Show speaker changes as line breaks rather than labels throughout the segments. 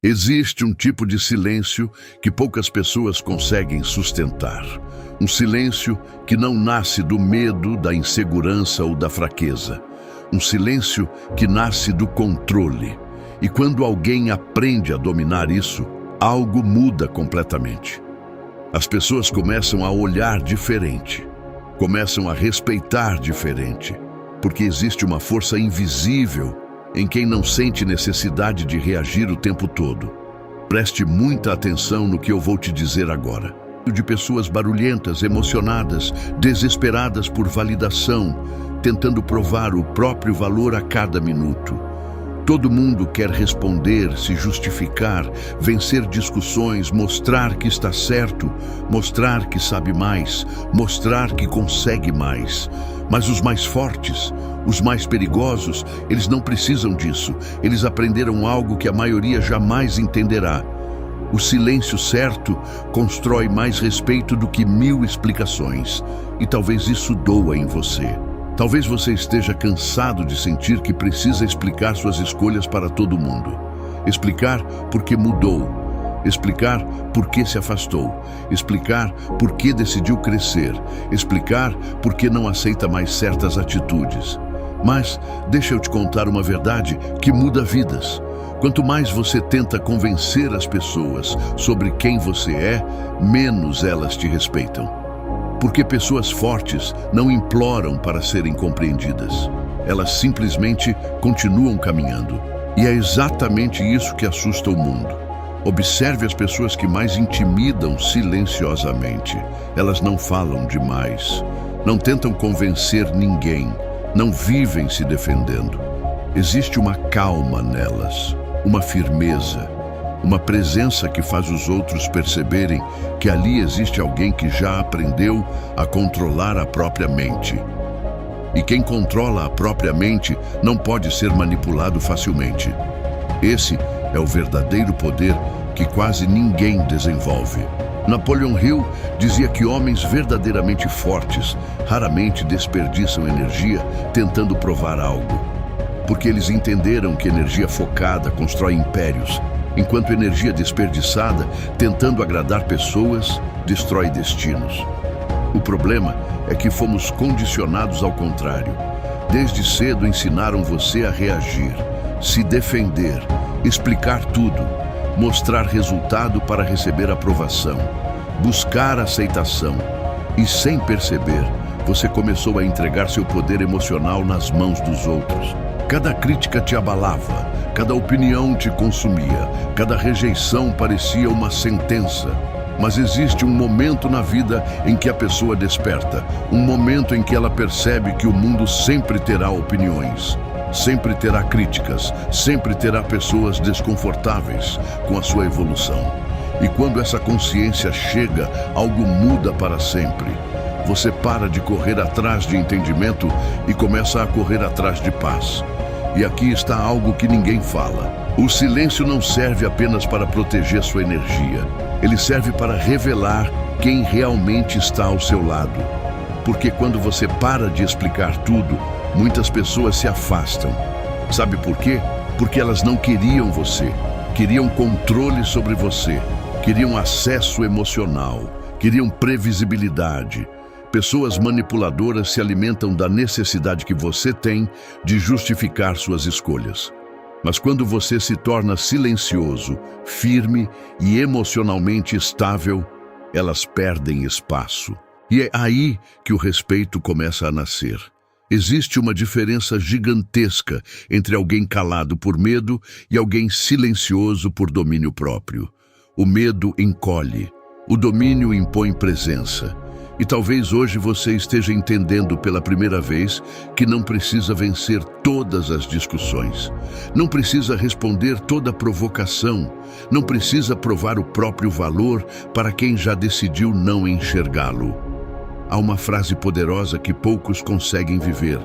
Existe um tipo de silêncio que poucas pessoas conseguem sustentar. Um silêncio que não nasce do medo, da insegurança ou da fraqueza. Um silêncio que nasce do controle. E quando alguém aprende a dominar isso, algo muda completamente. As pessoas começam a olhar diferente, começam a respeitar diferente, porque existe uma força invisível em quem não sente necessidade de reagir o tempo todo. Preste muita atenção no que eu vou te dizer agora. De pessoas barulhentas, emocionadas, desesperadas por validação, tentando provar o próprio valor a cada minuto. Todo mundo quer responder, se justificar, vencer discussões, mostrar que está certo, mostrar que sabe mais, mostrar que consegue mais. Mas os mais fortes, os mais perigosos, eles não precisam disso. Eles aprenderam algo que a maioria jamais entenderá. O silêncio certo constrói mais respeito do que 1000 explicações. E talvez isso doa em você. Talvez você esteja cansado de sentir que precisa explicar suas escolhas para todo mundo. Explicar por que mudou. Explicar por que se afastou. Explicar por que decidiu crescer. Explicar por que não aceita mais certas atitudes. Mas deixa eu te contar uma verdade que muda vidas. Quanto mais você tenta convencer as pessoas sobre quem você é, menos elas te respeitam. Porque pessoas fortes não imploram para serem compreendidas. Elas simplesmente continuam caminhando. E é exatamente isso que assusta o mundo. Observe as pessoas que mais intimidam silenciosamente. Elas não falam demais, não tentam convencer ninguém, não vivem se defendendo. Existe uma calma nelas, uma firmeza, uma presença que faz os outros perceberem que ali existe alguém que já aprendeu a controlar a própria mente. E quem controla a própria mente não pode ser manipulado facilmente. Esse é o verdadeiro poder que quase ninguém desenvolve. Napoleon Hill dizia que homens verdadeiramente fortes raramente desperdiçam energia tentando provar algo, porque eles entenderam que energia focada constrói impérios, enquanto energia desperdiçada tentando agradar pessoas destrói destinos. O problema é que fomos condicionados ao contrário. Desde cedo ensinaram você a reagir, se defender, explicar tudo, mostrar resultado para receber aprovação, buscar aceitação. E sem perceber, você começou a entregar seu poder emocional nas mãos dos outros. Cada crítica te abalava, cada opinião te consumia, cada rejeição parecia uma sentença. Mas existe um momento na vida em que a pessoa desperta, um momento em que ela percebe que o mundo sempre terá opiniões. Sempre terá críticas, sempre terá pessoas desconfortáveis com a sua evolução. E quando essa consciência chega, algo muda para sempre. Você para de correr atrás de entendimento e começa a correr atrás de paz. E aqui está algo que ninguém fala. O silêncio não serve apenas para proteger sua energia. Ele serve para revelar quem realmente está ao seu lado. Porque quando você para de explicar tudo, muitas pessoas se afastam. Sabe por quê? Porque elas não queriam você, queriam controle sobre você, queriam acesso emocional, queriam previsibilidade. Pessoas manipuladoras se alimentam da necessidade que você tem de justificar suas escolhas. Mas quando você se torna silencioso, firme e emocionalmente estável, elas perdem espaço. E é aí que o respeito começa a nascer. Existe uma diferença gigantesca entre alguém calado por medo e alguém silencioso por domínio próprio. O medo encolhe, o domínio impõe presença. E talvez hoje você esteja entendendo pela primeira vez que não precisa vencer todas as discussões. Não precisa responder toda provocação. Não precisa provar o próprio valor para quem já decidiu não enxergá-lo. Há uma frase poderosa que poucos conseguem viver.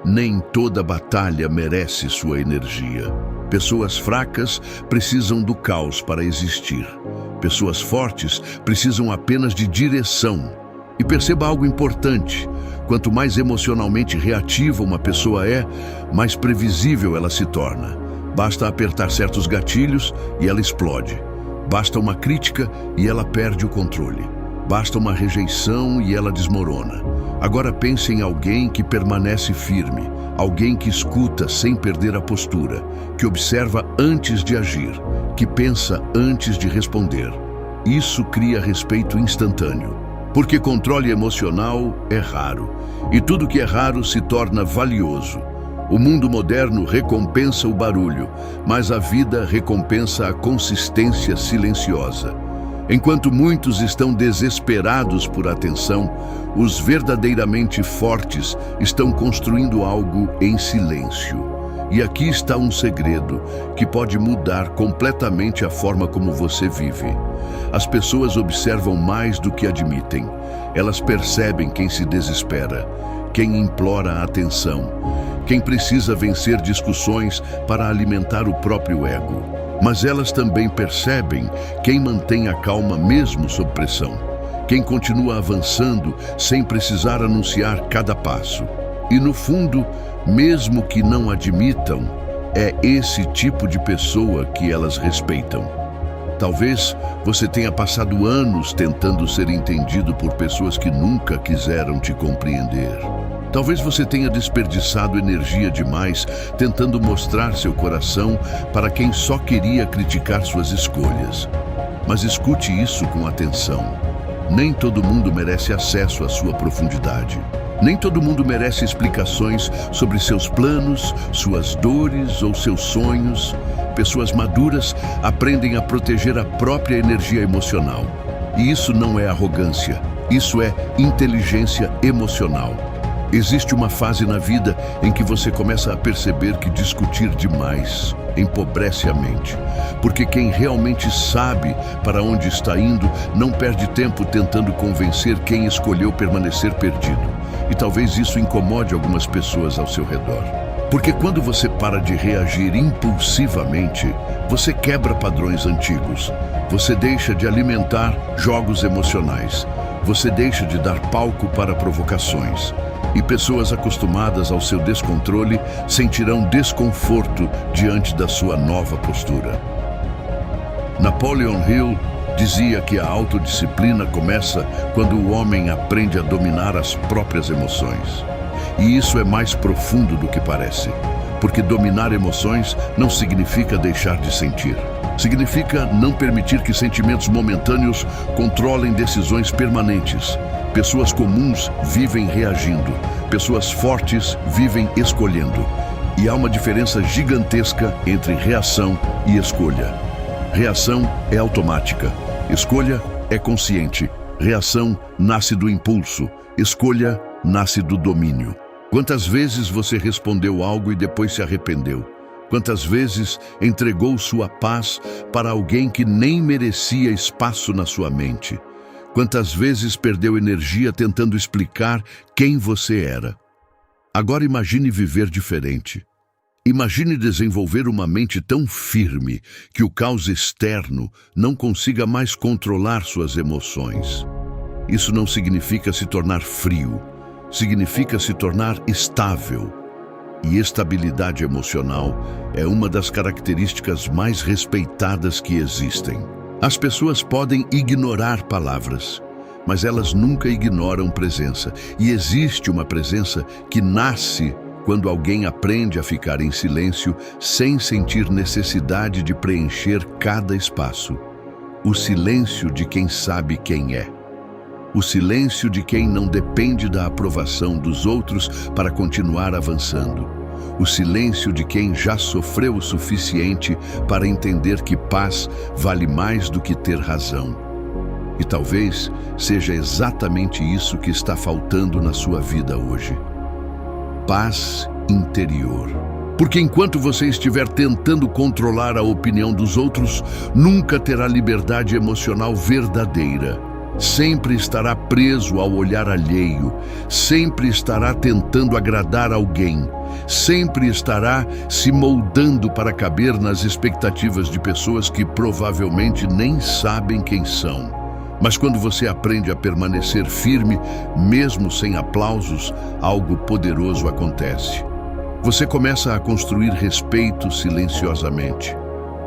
Nem toda batalha merece sua energia. Pessoas fracas precisam do caos para existir. Pessoas fortes precisam apenas de direção. E perceba algo importante. Quanto mais emocionalmente reativa uma pessoa é, mais previsível ela se torna. Basta apertar certos gatilhos e ela explode. Basta uma crítica e ela perde o controle. Basta uma rejeição e ela desmorona. Agora pense em alguém que permanece firme, alguém que escuta sem perder a postura, que observa antes de agir, que pensa antes de responder. Isso cria respeito instantâneo, porque controle emocional é raro, e tudo que é raro se torna valioso. O mundo moderno recompensa o barulho, mas a vida recompensa a consistência silenciosa. Enquanto muitos estão desesperados por atenção, os verdadeiramente fortes estão construindo algo em silêncio. E aqui está um segredo que pode mudar completamente a forma como você vive. As pessoas observam mais do que admitem. Elas percebem quem se desespera, quem implora a atenção, quem precisa vencer discussões para alimentar o próprio ego. Mas elas também percebem quem mantém a calma mesmo sob pressão, quem continua avançando sem precisar anunciar cada passo. E no fundo, mesmo que não admitam, é esse tipo de pessoa que elas respeitam. Talvez você tenha passado anos tentando ser entendido por pessoas que nunca quiseram te compreender. Talvez você tenha desperdiçado energia demais tentando mostrar seu coração para quem só queria criticar suas escolhas. Mas escute isso com atenção. Nem todo mundo merece acesso à sua profundidade. Nem todo mundo merece explicações sobre seus planos, suas dores ou seus sonhos. Pessoas maduras aprendem a proteger a própria energia emocional. E isso não é arrogância, isso é inteligência emocional. Existe uma fase na vida em que você começa a perceber que discutir demais empobrece a mente, porque quem realmente sabe para onde está indo não perde tempo tentando convencer quem escolheu permanecer perdido. E talvez isso incomode algumas pessoas ao seu redor. Porque quando você para de reagir impulsivamente, você quebra padrões antigos, você deixa de alimentar jogos emocionais, você deixa de dar palco para provocações. E pessoas acostumadas ao seu descontrole sentirão desconforto diante da sua nova postura. Napoleon Hill dizia que a autodisciplina começa quando o homem aprende a dominar as próprias emoções. E isso é mais profundo do que parece, porque dominar emoções não significa deixar de sentir. Significa não permitir que sentimentos momentâneos controlem decisões permanentes. Pessoas comuns vivem reagindo, pessoas fortes vivem escolhendo. E há uma diferença gigantesca entre reação e escolha. Reação é automática, escolha é consciente. Reação nasce do impulso, escolha nasce do domínio. Quantas vezes você respondeu algo e depois se arrependeu? Quantas vezes entregou sua paz para alguém que nem merecia espaço na sua mente? Quantas vezes perdeu energia tentando explicar quem você era? Agora imagine viver diferente. Imagine desenvolver uma mente tão firme que o caos externo não consiga mais controlar suas emoções. Isso não significa se tornar frio, significa se tornar estável. E estabilidade emocional é uma das características mais respeitadas que existem. As pessoas podem ignorar palavras, mas elas nunca ignoram presença. E existe uma presença que nasce quando alguém aprende a ficar em silêncio sem sentir necessidade de preencher cada espaço. O silêncio de quem sabe quem é. O silêncio de quem não depende da aprovação dos outros para continuar avançando. O silêncio de quem já sofreu o suficiente para entender que paz vale mais do que ter razão. E talvez seja exatamente isso que está faltando na sua vida hoje. Paz interior. Porque enquanto você estiver tentando controlar a opinião dos outros, nunca terá liberdade emocional verdadeira. Sempre estará preso ao olhar alheio, sempre estará tentando agradar alguém, sempre estará se moldando para caber nas expectativas de pessoas que provavelmente nem sabem quem são. Mas quando você aprende a permanecer firme, mesmo sem aplausos, algo poderoso acontece. Você começa a construir respeito silenciosamente.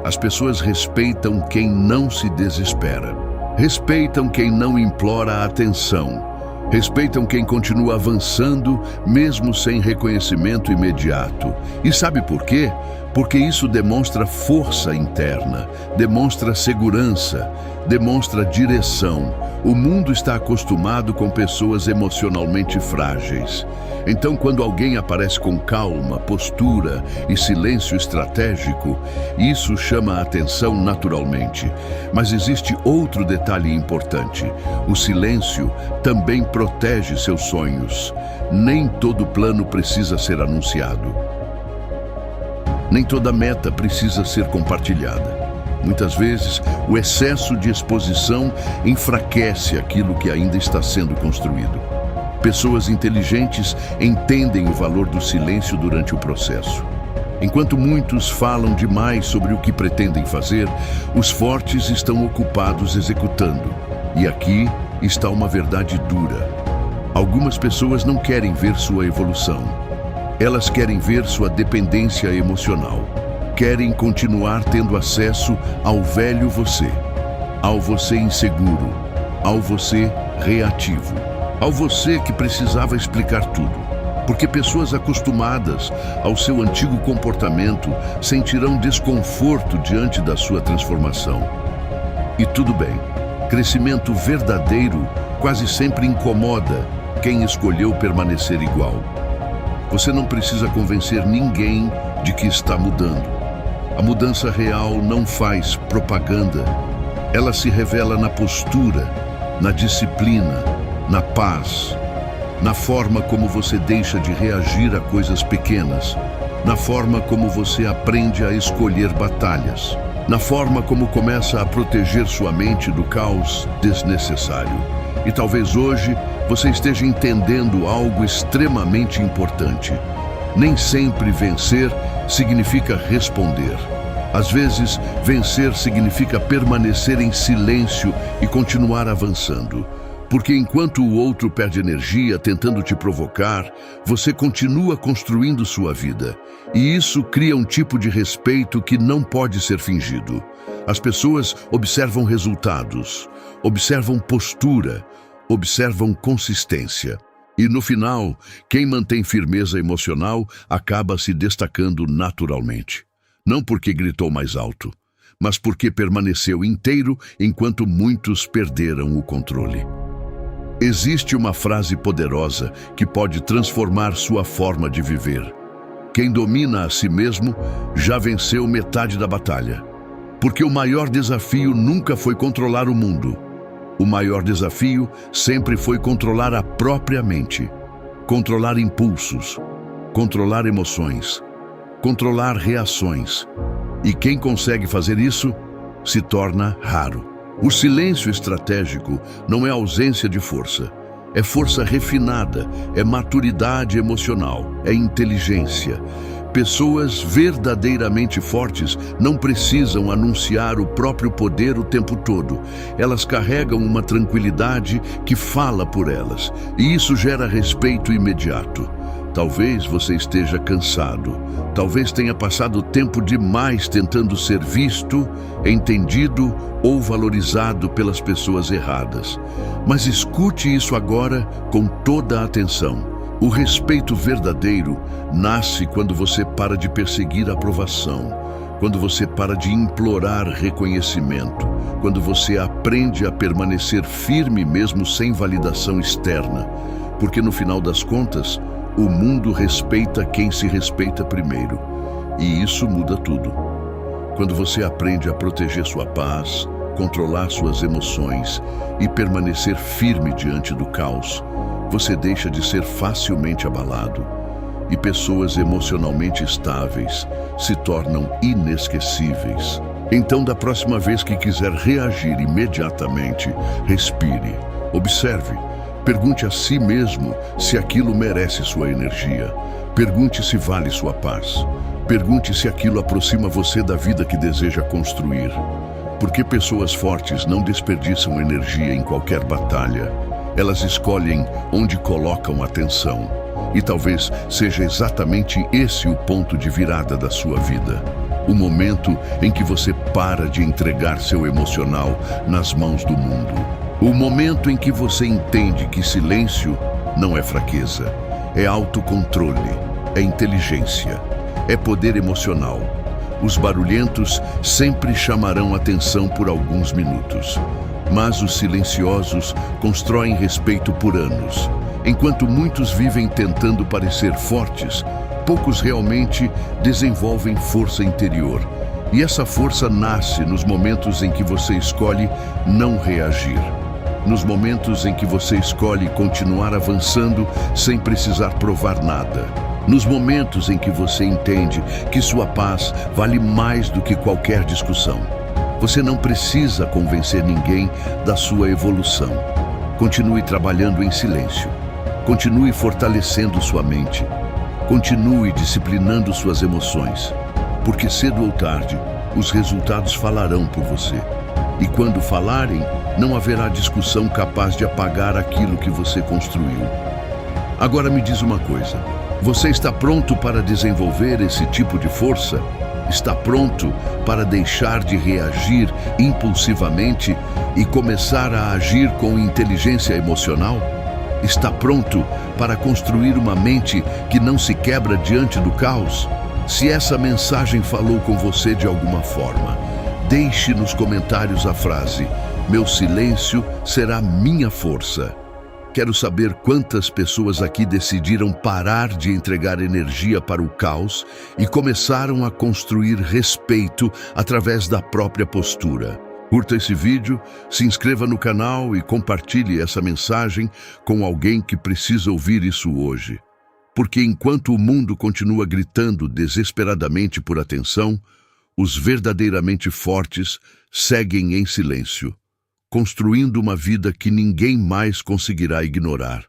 As pessoas respeitam quem não se desespera. Respeitam quem não implora atenção. Respeitam quem continua avançando, mesmo sem reconhecimento imediato. E sabe por quê? Porque isso demonstra força interna, demonstra segurança, demonstra direção. O mundo está acostumado com pessoas emocionalmente frágeis. Então, quando alguém aparece com calma, postura e silêncio estratégico, isso chama a atenção naturalmente. Mas existe outro detalhe importante. O silêncio também protege seus sonhos. Nem todo plano precisa ser anunciado. Nem toda meta precisa ser compartilhada. Muitas vezes, o excesso de exposição enfraquece aquilo que ainda está sendo construído. Pessoas inteligentes entendem o valor do silêncio durante o processo. Enquanto muitos falam demais sobre o que pretendem fazer, os fortes estão ocupados executando. E aqui está uma verdade dura. Algumas pessoas não querem ver sua evolução. Elas querem ver sua dependência emocional. Querem continuar tendo acesso ao velho você, ao você inseguro, ao você reativo, ao você que precisava explicar tudo. Porque pessoas acostumadas ao seu antigo comportamento sentirão desconforto diante da sua transformação. E tudo bem, crescimento verdadeiro quase sempre incomoda quem escolheu permanecer igual. Você não precisa convencer ninguém de que está mudando. A mudança real não faz propaganda. Ela se revela na postura, na disciplina, na paz, na forma como você deixa de reagir a coisas pequenas, na forma como você aprende a escolher batalhas, na forma como começa a proteger sua mente do caos desnecessário. E talvez hoje você esteja entendendo algo extremamente importante. Nem sempre vencer significa responder. Às vezes, vencer significa permanecer em silêncio e continuar avançando. Porque enquanto o outro perde energia tentando te provocar, você continua construindo sua vida. E isso cria um tipo de respeito que não pode ser fingido. As pessoas observam resultados, observam postura, observam consistência. E no final, quem mantém firmeza emocional acaba se destacando naturalmente. Não porque gritou mais alto, mas porque permaneceu inteiro enquanto muitos perderam o controle. Existe uma frase poderosa que pode transformar sua forma de viver. Quem domina a si mesmo já venceu metade da batalha. Porque o maior desafio nunca foi controlar o mundo. O maior desafio sempre foi controlar a própria mente. Controlar impulsos, controlar emoções, controlar reações. E quem consegue fazer isso se torna raro. O silêncio estratégico não é ausência de força. É força refinada, é maturidade emocional, é inteligência. Pessoas verdadeiramente fortes não precisam anunciar o próprio poder o tempo todo. Elas carregam uma tranquilidade que fala por elas, e isso gera respeito imediato. Talvez você esteja cansado, talvez tenha passado tempo demais tentando ser visto, entendido ou valorizado pelas pessoas erradas. Mas escute isso agora com toda a atenção. O respeito verdadeiro nasce quando você para de perseguir aprovação, quando você para de implorar reconhecimento, quando você aprende a permanecer firme mesmo sem validação externa. Porque no final das contas, o mundo respeita quem se respeita primeiro. E isso muda tudo. Quando você aprende a proteger sua paz, controlar suas emoções e permanecer firme diante do caos, você deixa de ser facilmente abalado. E pessoas emocionalmente estáveis se tornam inesquecíveis. Então, da próxima vez que quiser reagir imediatamente, respire, observe. Pergunte a si mesmo se aquilo merece sua energia. Pergunte se vale sua paz. Pergunte se aquilo aproxima você da vida que deseja construir. Porque pessoas fortes não desperdiçam energia em qualquer batalha. Elas escolhem onde colocam atenção. E talvez seja exatamente esse o ponto de virada da sua vida. O momento em que você para de entregar seu emocional nas mãos do mundo. O momento em que você entende que silêncio não é fraqueza, é autocontrole, é inteligência, é poder emocional. Os barulhentos sempre chamarão atenção por alguns minutos, mas os silenciosos constroem respeito por anos. Enquanto muitos vivem tentando parecer fortes, poucos realmente desenvolvem força interior. E essa força nasce nos momentos em que você escolhe não reagir. Nos momentos em que você escolhe continuar avançando sem precisar provar nada. Nos momentos em que você entende que sua paz vale mais do que qualquer discussão. Você não precisa convencer ninguém da sua evolução. Continue trabalhando em silêncio. Continue fortalecendo sua mente. Continue disciplinando suas emoções. Porque cedo ou tarde, os resultados falarão por você. E quando falarem, não haverá discussão capaz de apagar aquilo que você construiu. Agora me diz uma coisa. Você está pronto para desenvolver esse tipo de força? Está pronto para deixar de reagir impulsivamente e começar a agir com inteligência emocional? Está pronto para construir uma mente que não se quebra diante do caos? Se essa mensagem falou com você de alguma forma, deixe nos comentários a frase: "Meu silêncio será minha força". Quero saber quantas pessoas aqui decidiram parar de entregar energia para o caos e começaram a construir respeito através da própria postura. Curta esse vídeo, se inscreva no canal e compartilhe essa mensagem com alguém que precisa ouvir isso hoje. Porque enquanto o mundo continua gritando desesperadamente por atenção, os verdadeiramente fortes seguem em silêncio, construindo uma vida que ninguém mais conseguirá ignorar.